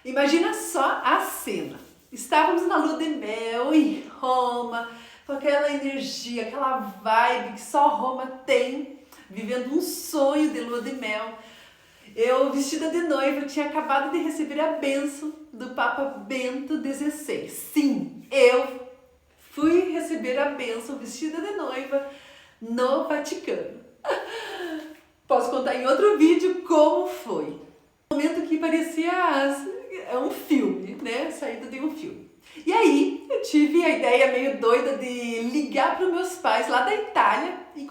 Imagina só a cena. Estávamos na lua de mel em Roma, com aquela energia, aquela vibe que só Roma tem, vivendo um sonho de lua de mel. Eu, vestida de noiva, tinha acabado de receber a bênção do Papa Bento XVI. Sim, eu fui receber a bênção vestida de noiva no Vaticano. Posso contar em outro vídeo como foi. Um momento que parecia um filme, né? Saída de um filme. E aí eu tive a ideia meio doida de ligar para os meus pais lá da Itália e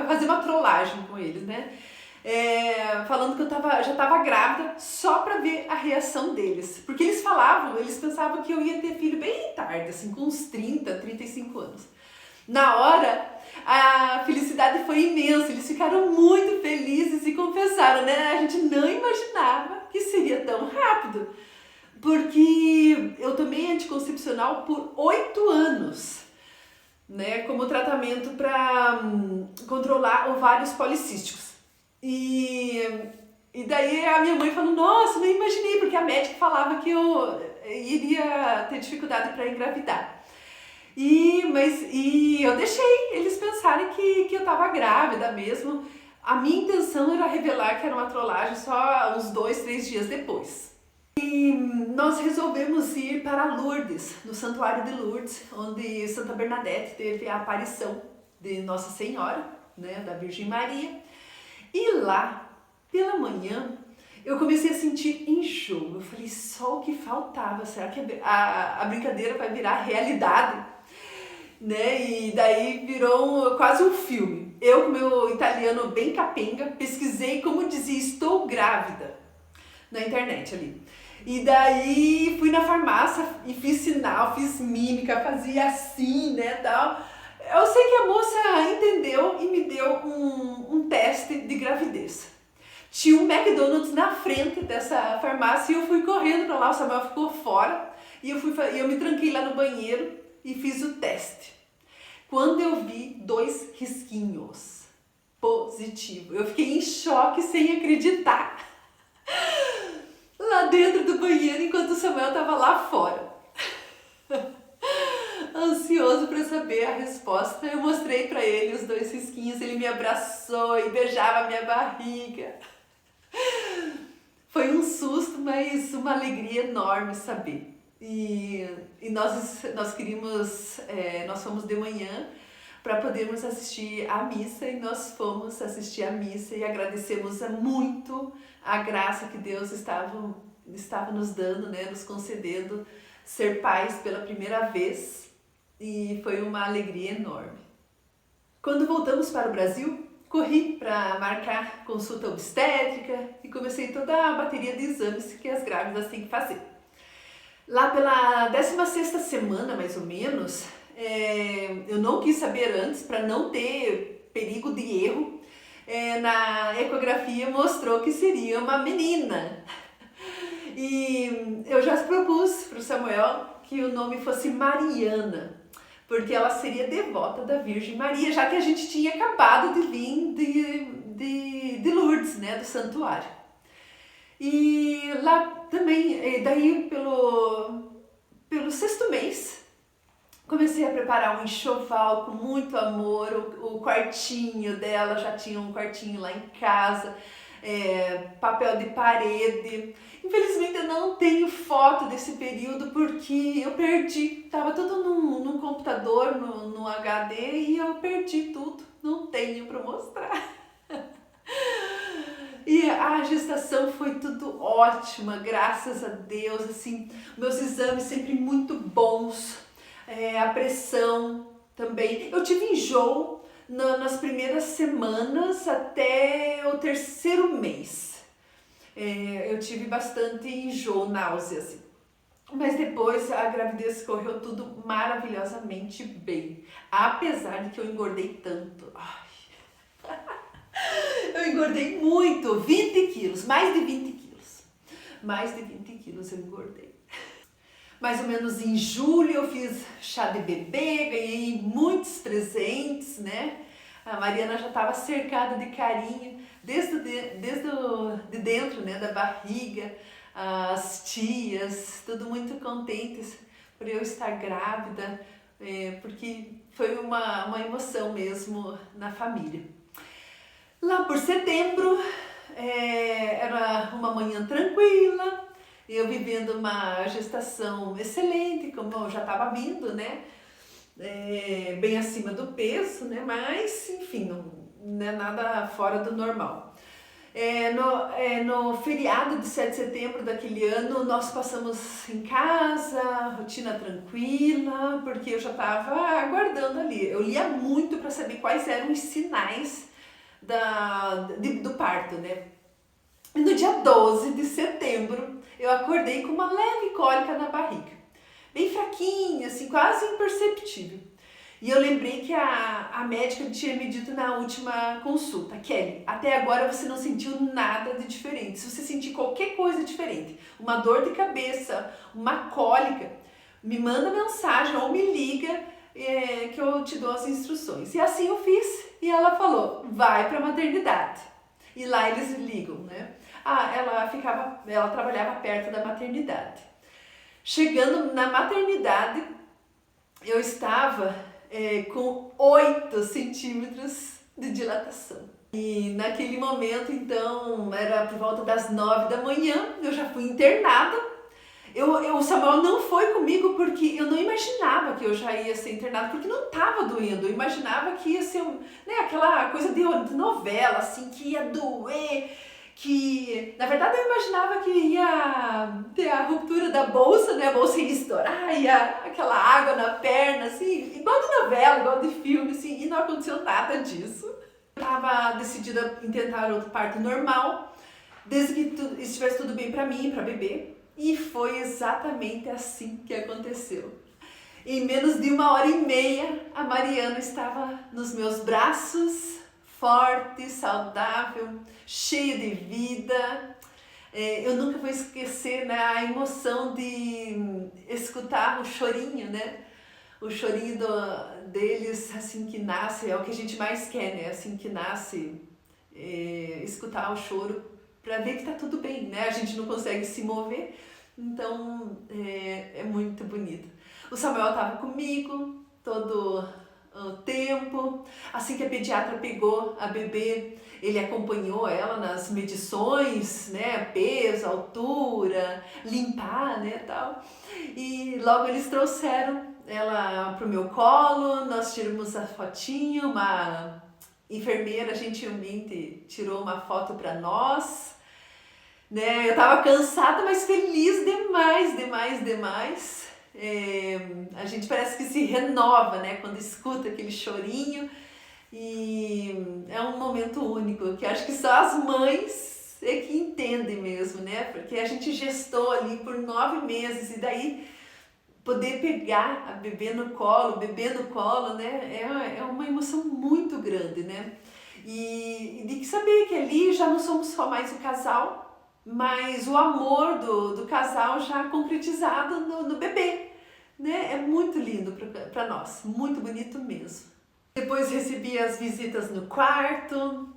fazer uma trollagem com eles, né? Falando que eu já estava grávida só para ver a reação deles. Porque eles pensavam que eu ia ter filho bem tarde, assim, com uns 30, 35 anos. Na hora, a felicidade foi imensa, eles ficaram muito felizes e confessaram, né? A gente não imaginava que seria tão rápido, porque eu tomei anticoncepcional por 8 anos, né? Como tratamento para controlar ovários policísticos. E daí a minha mãe falou, nossa, não imaginei, porque a médica falava que eu iria ter dificuldade para engravidar. E eu deixei eles pensarem que eu estava grávida mesmo. A minha intenção era revelar que era uma trollagem só uns 2, 3 dias depois. E nós resolvemos ir para Lourdes, no Santuário de Lourdes, onde Santa Bernadette teve a aparição de Nossa Senhora, né, da Virgem Maria. E lá, pela manhã, eu comecei a sentir enjoo. Eu falei, só o que faltava, será que a brincadeira vai virar realidade? Né? E daí virou quase um filme. Eu, com meu italiano bem capenga, pesquisei como dizia estou grávida na internet ali. E daí fui na farmácia e fiz sinal, fiz mímica, fazia assim, né, tal. Eu sei que a moça entendeu e me deu um teste de gravidez. Tinha um McDonald's na frente dessa farmácia e eu fui correndo para lá, o Samuel ficou fora e eu me tranquei lá no banheiro e fiz o teste. Quando eu vi 2 risquinhos positivo, eu fiquei em choque sem acreditar. Lá dentro do banheiro, enquanto o Samuel estava lá fora. Ansioso para saber a resposta, eu mostrei para ele os 2 risquinhos, ele me abraçou e beijava a minha barriga. Foi um susto, mas uma alegria enorme saber. E nós queríamos, nós fomos de manhã para podermos assistir a missa e nós fomos assistir a missa e agradecemos muito a graça que Deus estava nos dando, né, nos concedendo ser pais pela primeira vez e foi uma alegria enorme. Quando voltamos para o Brasil, corri para marcar consulta obstétrica e comecei toda a bateria de exames que as grávidas têm que fazer. Lá pela 16ª semana, mais ou menos, eu não quis saber antes para não ter perigo de erro. Na ecografia mostrou que seria uma menina. E eu já propus para o Samuel que o nome fosse Mariana, porque ela seria devota da Virgem Maria, já que a gente tinha acabado de vir de Lourdes, né, do santuário. E lá também, daí pelo 6º mês, comecei a preparar um enxoval com muito amor, o quartinho dela, já tinha um quartinho lá em casa, papel de parede. Infelizmente eu não tenho foto desse período porque eu perdi, estava tudo num computador, no HD e eu perdi tudo, não tenho para mostrar. E a gestação foi tudo ótima, graças a Deus, assim, meus exames sempre muito bons, a pressão também. Eu tive enjoo nas primeiras semanas até o 3º mês. Eu tive bastante enjoo, náuseas, assim. Mas depois a gravidez correu tudo maravilhosamente bem, apesar de que eu engordei tanto. Ai. Eu engordei muito, 20 quilos, mais de 20 quilos. Mais de 20 quilos eu engordei. Mais ou menos em julho eu fiz chá de bebê, ganhei muitos presentes, né? A Mariana já estava cercada de carinho, de dentro, né, da barriga, as tias, tudo muito contentes por eu estar grávida, porque foi uma emoção mesmo na família. Lá por setembro, era uma manhã tranquila, eu vivendo uma gestação excelente, como eu já estava vindo, né? Bem acima do peso, né? Mas, enfim, não é nada fora do normal. No feriado de 7 de setembro daquele ano, nós passamos em casa, rotina tranquila, porque eu já estava aguardando ali. Eu lia muito para saber quais eram os sinais do parto, né? E no dia 12 de setembro, eu acordei com uma leve cólica na barriga. Bem fraquinha, assim, quase imperceptível. E eu lembrei que a médica tinha me dito na última consulta: Kelly, até agora você não sentiu nada de diferente. Se você sentir qualquer coisa diferente, uma dor de cabeça, uma cólica, me manda mensagem ou me liga, que eu te dou as instruções. E assim eu fiz. E ela falou: vai para a maternidade. E lá eles ligam, né? Ela trabalhava perto da maternidade. Chegando na maternidade, eu estava com 8 centímetros de dilatação. E naquele momento, então, era por volta das 9 da manhã, eu já fui internada. O Samuel não foi comigo porque eu não imaginava que eu já ia ser internada, porque não estava doendo. Eu imaginava que ia ser aquela coisa de novela, assim, que ia doer. Que, na verdade, eu imaginava que ia ter a ruptura da bolsa, né? A bolsa ia estourar, ia aquela água na perna, assim, igual de novela, igual de filme, assim, e não aconteceu nada disso. Eu estava decidida em tentar outro parto normal, desde que estivesse tudo bem para mim, para bebê, e foi exatamente assim que aconteceu. Em menos de 1h30, a Mariana estava nos meus braços, forte, saudável, cheia de vida. Eu nunca vou esquecer, né, a emoção de escutar o chorinho, né? O chorinho deles assim que nasce, é o que a gente mais quer, né? Assim que nasce, escutar o choro para ver que tá tudo bem, né? A gente não consegue se mover, então é muito bonito. O Samuel estava comigo todo o tempo. Assim que a pediatra pegou a bebê, ele acompanhou ela nas medições, né, peso, altura, limpar, né, tal. E logo eles trouxeram ela pro meu colo, nós tiramos a fotinho, uma enfermeira gentilmente tirou uma foto para nós, né? Eu tava cansada, mas feliz demais, demais, demais. A gente parece que se renova, né, quando escuta aquele chorinho, e é um momento único que acho que só as mães é que entendem mesmo, né, porque a gente gestou ali por 9 meses e daí poder pegar a bebê no colo, né, é uma emoção muito grande, né, e de saber que ali já não somos só mais o casal, mas o amor do casal já concretizado no bebê, né? É muito lindo para nós, muito bonito mesmo. Depois recebi as visitas no quarto,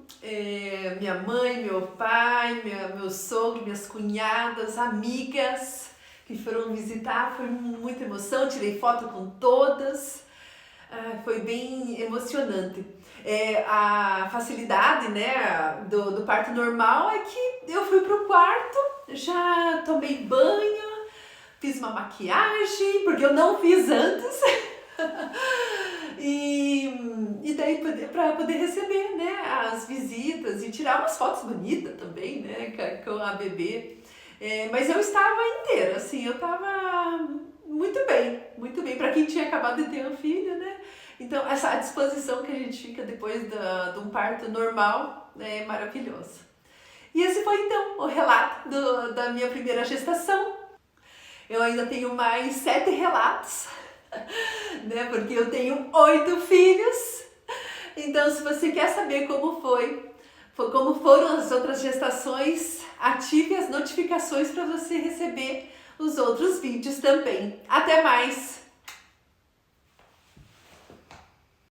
minha mãe, meu pai, meu sogro, minhas cunhadas, amigas que foram visitar, foi muita emoção, tirei foto com todas. Foi bem emocionante. A facilidade, né, do parto normal é que eu fui pro quarto, já tomei banho, fiz uma maquiagem, porque eu não fiz antes, e daí para poder receber, né, as visitas e tirar umas fotos bonitas também, né, com a bebê. Mas eu estava inteira, assim, eu estava muito bem, para quem tinha acabado de ter um filho, né? Então, essa disposição que a gente fica depois de um parto normal é maravilhosa. E esse foi, então, o relato da minha primeira gestação. Eu ainda tenho mais 7 relatos, né? Porque eu tenho 8 filhos. Então, se você quer saber como foram as outras gestações, ative as notificações para você receber os outros vídeos também. Até mais!